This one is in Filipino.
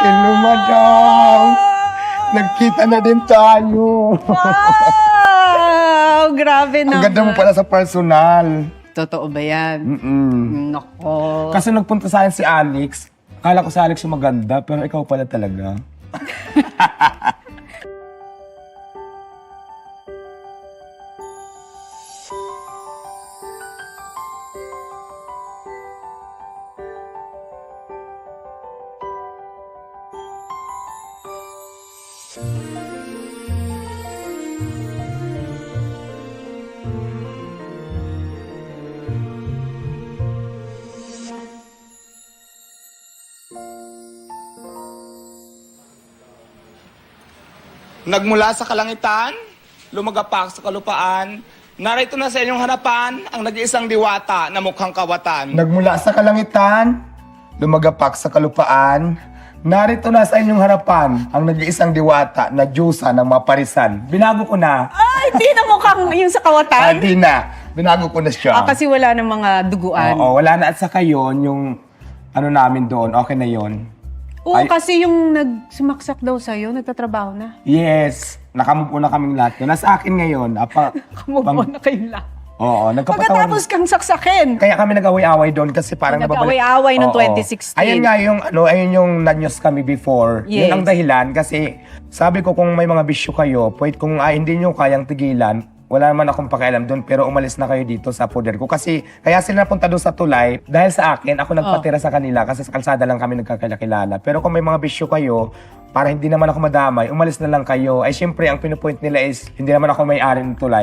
Hello, madam. Nagkita na din tayo. Wow! Grabe Ang naman. ganda mo pala sa personal. Totoo ba yan? Nako. Kasi nagpunta sa akin si Alex. Akala ko si Alex yung maganda, pero ikaw pala talaga. Nagmula sa kalangitan, lumagapak sa kalupaan, narito na sa inyong harapan ang nag-iisang diwata na mukhang kawatan. Nagmula sa kalangitan, lumagapak sa kalupaan, narito na sa inyong harapan ang nag-iisang diwata na Diyosa ng mga parisan. Binago ko na. Ay, di na mukhang yung sa kawatan. Di na. Binago ko na siya. Kasi wala ng mga duguan. Oo, wala na. At saka yun, yung ano namin doon, okay na yun. Oo, Ay- kasi yung nagsumaksak daw sa'yo, nagtatrabaho na. Yes, nakamove on na kaming lahat. Nasa akin ngayon. Move on na kayong lahat. Oo, nagkapatawan. Pagkatapos kang saksakin. Kaya kami nag-away-away doon kasi parang Nag-away-away noong Oo. 2016. Ayun nga yung ayun yung nanyos kami before. Yes. Yun ang dahilan kasi sabi ko kung may mga bisyo kayo, pwede kung hindi nyo kayang tigilan, wala naman akong pakialam doon pero umalis na kayo dito sa poder ko. Kasi kaya sila napunta doon sa tulay dahil sa akin, ako nagpatira sa kanila kasi sa kalsada lang kami nagkakilala. Pero kung may mga bisyo kayo, para hindi naman ako madamay, umalis na lang kayo. Ay syempre, ang pinupoint nila is hindi naman ako may-ari ng tulay.